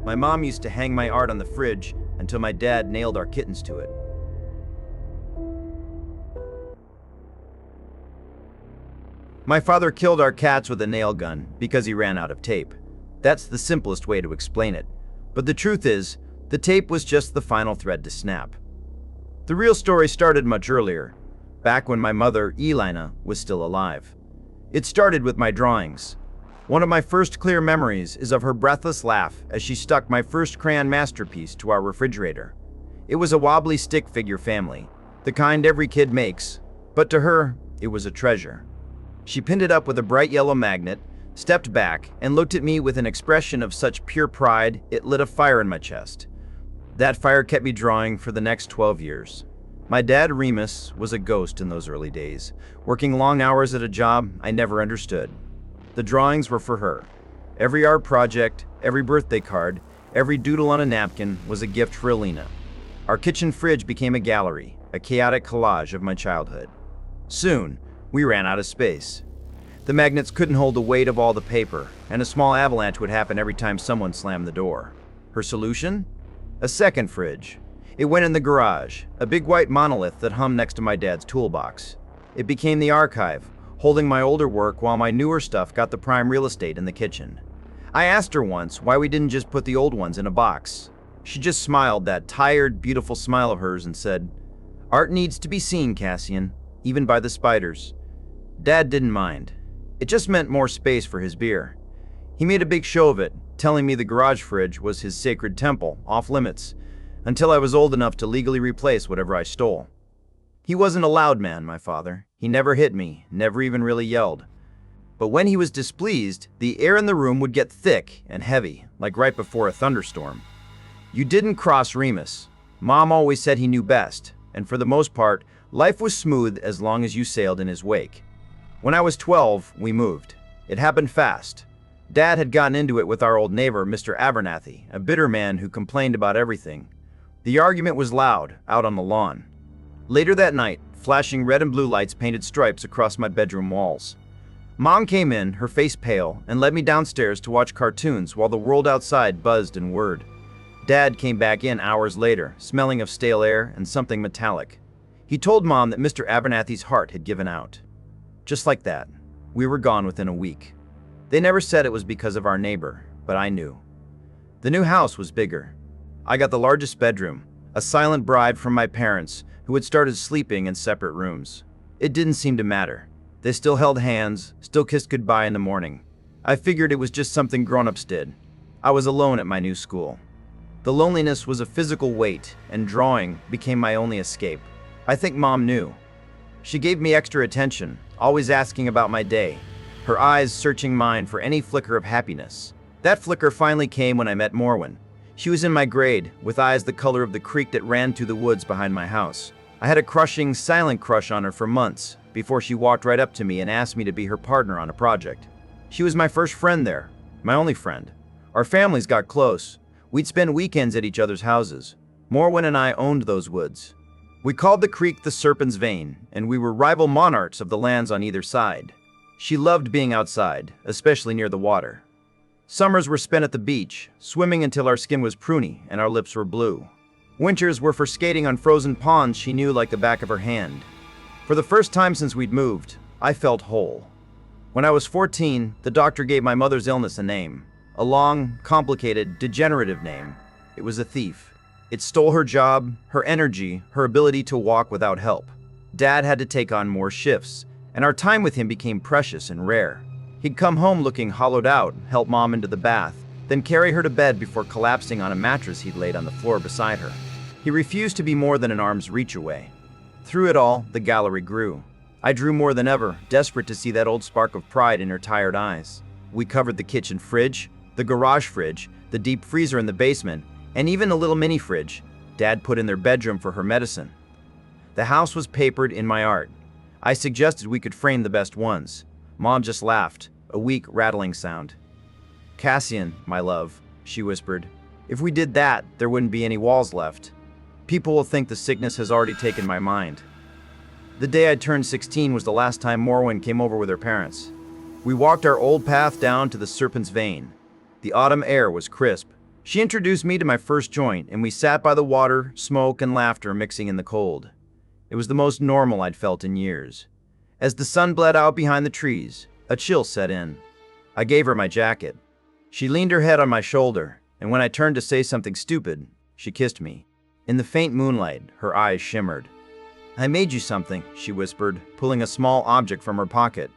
My mom used to hang my art on the fridge until my dad nailed our kittens to it. My father killed our cats with a nail gun because he ran out of tape. That's the simplest way to explain it. But the truth is, the tape was just the final thread to snap. The real story started much earlier, back when my mother, Elina, was still alive. It started with my drawings. One of my first clear memories is of her breathless laugh as she stuck my first crayon masterpiece to our refrigerator. It was a wobbly stick figure family, the kind every kid makes, but to her, it was a treasure. She pinned it up with a bright yellow magnet, stepped back, and looked at me with an expression of such pure pride it lit a fire in my chest. That fire kept me drawing for the next 12 years. My dad, Remus, was a ghost in those early days, working long hours at a job I never understood. The drawings were for her. Every art project, every birthday card, every doodle on a napkin was a gift for Elina. Our kitchen fridge became a gallery, a chaotic collage of my childhood. Soon, we ran out of space. The magnets couldn't hold the weight of all the paper, and a small avalanche would happen every time someone slammed the door. Her solution? A second fridge. It went in the garage, a big white monolith that hummed next to my dad's toolbox. It became the archive, holding my older work while my newer stuff got the prime real estate in the kitchen. I asked her once why we didn't just put the old ones in a box. She just smiled that tired, beautiful smile of hers and said, "Art needs to be seen, Cassian, even by the spiders." Dad didn't mind. It just meant more space for his beer. He made a big show of it, telling me the garage fridge was his sacred temple, off limits, until I was old enough to legally replace whatever I stole. He wasn't a loud man, my father. He never hit me, never even really yelled. But when he was displeased, the air in the room would get thick and heavy, like right before a thunderstorm. You didn't cross Remus. Mom always said he knew best, and for the most part, life was smooth as long as you sailed in his wake. When I was 12, we moved. It happened fast. Dad had gotten into it with our old neighbor, Mr. Abernathy, a bitter man who complained about everything. The argument was loud, out on the lawn. Later that night, flashing red and blue lights painted stripes across my bedroom walls. Mom came in, her face pale, and led me downstairs to watch cartoons while the world outside buzzed and whirred. Dad came back in hours later, smelling of stale air and something metallic. He told Mom that Mr. Abernathy's heart had given out. Just like that, we were gone within a week. They never said it was because of our neighbor, but I knew. The new house was bigger. I got the largest bedroom, a silent bribe from my parents who had started sleeping in separate rooms. It didn't seem to matter. They still held hands, still kissed goodbye in the morning. I figured it was just something grown-ups did. I was alone at my new school. The loneliness was a physical weight, and drawing became my only escape. I think Mom knew. She gave me extra attention, always asking about my day, her eyes searching mine for any flicker of happiness. That flicker finally came when I met Morwen. She was in my grade, with eyes the color of the creek that ran through the woods behind my house. I had a crushing, silent crush on her for months, before she walked right up to me and asked me to be her partner on a project. She was my first friend there, my only friend. Our families got close. We'd spend weekends at each other's houses. Morwen and I owned those woods. We called the creek the Serpent's Vein, and we were rival monarchs of the lands on either side. She loved being outside, especially near the water. Summers were spent at the beach, swimming until our skin was pruny and our lips were blue. Winters were for skating on frozen ponds she knew like the back of her hand. For the first time since we'd moved, I felt whole. When I was 14, the doctor gave my mother's illness a name. A long, complicated, degenerative name. It was a thief. It stole her job, her energy, her ability to walk without help. Dad had to take on more shifts, and our time with him became precious and rare. He'd come home looking hollowed out, help Mom into the bath, then carry her to bed before collapsing on a mattress he'd laid on the floor beside her. He refused to be more than an arm's reach away. Through it all, the gallery grew. I drew more than ever, desperate to see that old spark of pride in her tired eyes. We covered the kitchen fridge, the garage fridge, the deep freezer in the basement, and even a little mini fridge Dad put in their bedroom for her medicine. The house was papered in my art. I suggested we could frame the best ones. Mom just laughed, a weak, rattling sound. "Cassian, my love," she whispered, "if we did that, there wouldn't be any walls left. People will think the sickness has already taken my mind." The day I turned 16 was the last time Morwen came over with her parents. We walked our old path down to the Serpent's Vein. The autumn air was crisp. She introduced me to my first joint, and we sat by the water, smoke and laughter mixing in the cold. It was the most normal I'd felt in years. As the sun bled out behind the trees, a chill set in. I gave her my jacket. She leaned her head on my shoulder, and when I turned to say something stupid, she kissed me. In the faint moonlight, her eyes shimmered. "I made you something," she whispered, pulling a small object from her pocket.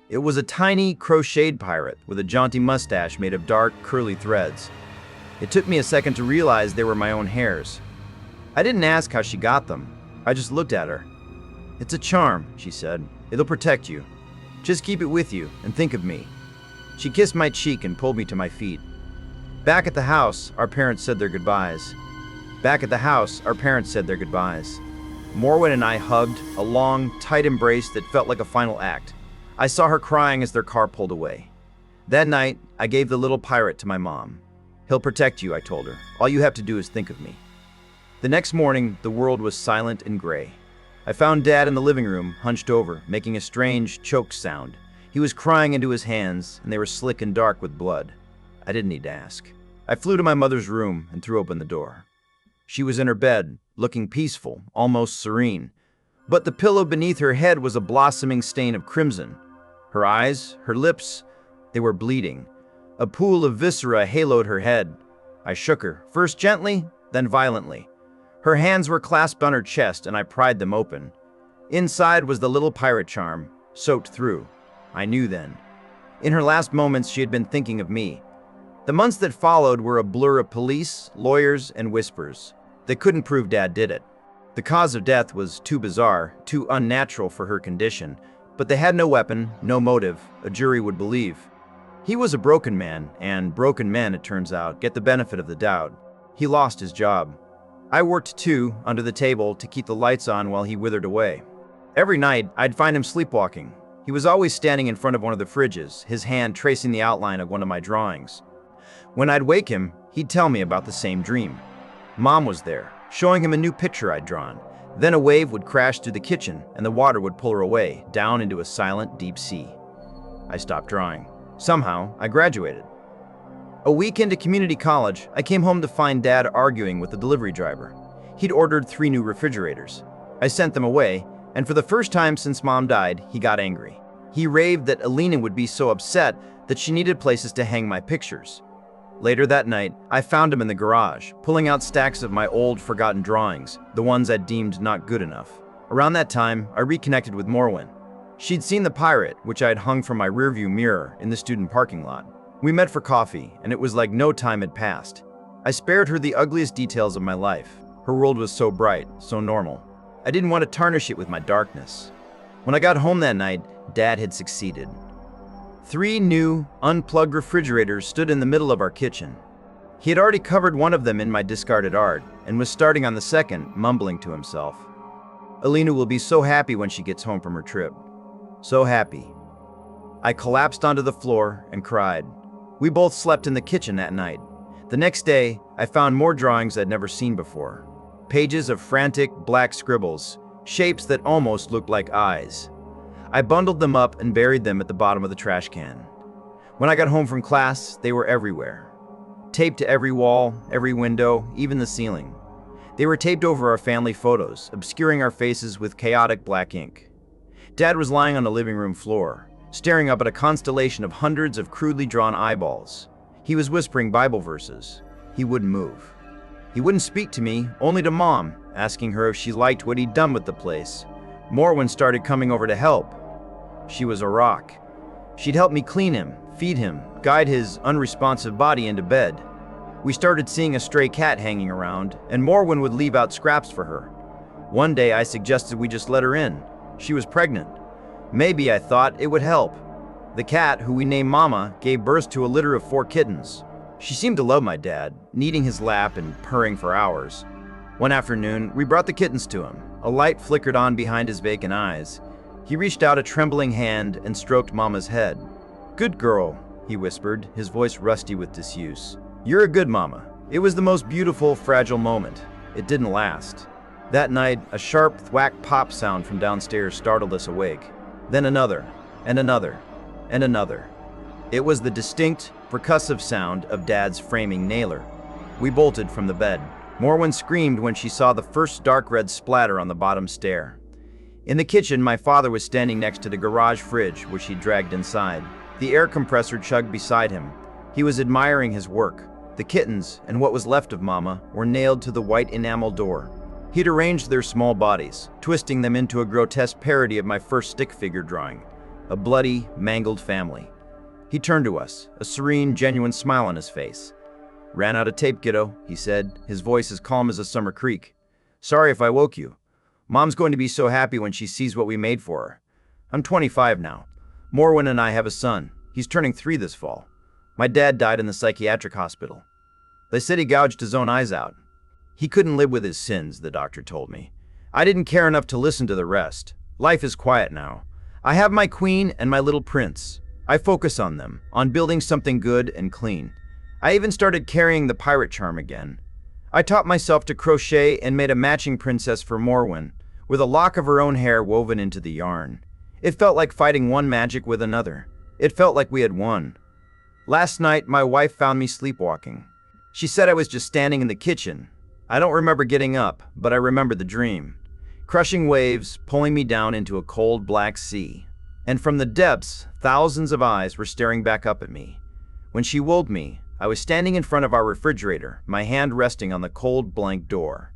It was a tiny, crocheted pirate with a jaunty mustache made of dark, curly threads. It took me a second to realize they were my own hairs. I didn't ask how she got them. I just looked at her. "It's a charm," she said. "It'll protect you. Just keep it with you and think of me." She kissed my cheek and pulled me to my feet. Back at the house, our parents said their goodbyes. Morwen and I hugged, a long, tight embrace that felt like a final act. I saw her crying as their car pulled away. That night, I gave the little pirate to my mom. "He'll protect you," I told her. "All you have to do is think of me." The next morning, the world was silent and gray. I found Dad in the living room, hunched over, making a strange, choked sound. He was crying into his hands, and they were slick and dark with blood. I didn't need to ask. I flew to my mother's room and threw open the door. She was in her bed, looking peaceful, almost serene. But the pillow beneath her head was a blossoming stain of crimson. Her eyes, her lips, they were bleeding. A pool of viscera haloed her head. I shook her, first gently, then violently. Her hands were clasped on her chest, and I pried them open. Inside was the little pirate charm, soaked through. I knew then. In her last moments, she had been thinking of me. The months that followed were a blur of police, lawyers, and whispers. They couldn't prove Dad did it. The cause of death was too bizarre, too unnatural for her condition, but they had no weapon, no motive, a jury would believe. He was a broken man, and broken men, it turns out, get the benefit of the doubt. He lost his job. I worked too, under the table, to keep the lights on while he withered away. Every night, I'd find him sleepwalking. He was always standing in front of one of the fridges, his hand tracing the outline of one of my drawings. When I'd wake him, he'd tell me about the same dream. Mom was there, showing him a new picture I'd drawn. Then a wave would crash through the kitchen, and the water would pull her away, down into a silent, deep sea. I stopped drawing. Somehow, I graduated. A week into community college, I came home to find Dad arguing with the delivery driver. He'd ordered 3 new refrigerators. I sent them away, and for the first time since Mom died, he got angry. He raved that Alina would be so upset that she needed places to hang my pictures. Later that night, I found him in the garage, pulling out stacks of my old, forgotten drawings, the ones I'd deemed not good enough. Around that time, I reconnected with Morwen. She'd seen the pirate, which I had hung from my rearview mirror in the student parking lot. We met for coffee, and it was like no time had passed. I spared her the ugliest details of my life. Her world was so bright, so normal. I didn't want to tarnish it with my darkness. When I got home that night, Dad had succeeded. 3 new, unplugged refrigerators stood in the middle of our kitchen. He had already covered one of them in my discarded art, and was starting on the second, mumbling to himself. "Alina will be so happy when she gets home from her trip. So happy." I collapsed onto the floor and cried. We both slept in the kitchen that night. The next day, I found more drawings I'd never seen before. Pages of frantic, black scribbles, shapes that almost looked like eyes. I bundled them up and buried them at the bottom of the trash can. When I got home from class, they were everywhere. Taped to every wall, every window, even the ceiling. They were taped over our family photos, obscuring our faces with chaotic black ink. Dad was lying on the living room floor, staring up at a constellation of hundreds of crudely drawn eyeballs. He was whispering Bible verses. He wouldn't move. He wouldn't speak to me, only to Mom, asking her if she liked what he'd done with the place. Morwen started coming over to help. She was a rock. She'd help me clean him, feed him, guide his unresponsive body into bed. We started seeing a stray cat hanging around, and Morwen would leave out scraps for her. One day I suggested we just let her in. She was pregnant. Maybe, I thought, it would help. The cat, who we named Mama, gave birth to a litter of 4 kittens. She seemed to love my dad, kneading his lap and purring for hours. One afternoon, we brought the kittens to him. A light flickered on behind his vacant eyes. He reached out a trembling hand and stroked Mama's head. "Good girl," he whispered, his voice rusty with disuse. "You're a good mama." It was the most beautiful, fragile moment. It didn't last. That night, a sharp thwack pop sound from downstairs startled us awake. Then another, and another, and another. It was the distinct, percussive sound of Dad's framing nailer. We bolted from the bed. Morwen screamed when she saw the first dark red splatter on the bottom stair. In the kitchen, my father was standing next to the garage fridge, which he dragged inside. The air compressor chugged beside him. He was admiring his work. The kittens, and what was left of Mama, were nailed to the white enamel door. He'd arranged their small bodies, twisting them into a grotesque parody of my first stick figure drawing, a bloody, mangled family. He turned to us, a serene, genuine smile on his face. "Ran out of tape, kiddo," he said, his voice as calm as a summer creek. "Sorry if I woke you. Mom's going to be so happy when she sees what we made for her. I'm 25 now. Morwen and I have a son. He's turning 3 this fall. My dad died in the psychiatric hospital. They said he gouged his own eyes out. He couldn't live with his sins, the doctor told me. I didn't care enough to listen to the rest. Life is quiet now. I have my queen and my little prince. I focus on them, on building something good and clean. I even started carrying the pirate charm again. I taught myself to crochet and made a matching princess for Morwen, with a lock of her own hair woven into the yarn. It felt like fighting one magic with another. It felt like we had won. Last night, my wife found me sleepwalking. She said I was just standing in the kitchen. I don't remember getting up, but I remember the dream. Crushing waves, pulling me down into a cold black sea. And from the depths, thousands of eyes were staring back up at me. When she woke me, I was standing in front of our refrigerator, my hand resting on the cold blank door.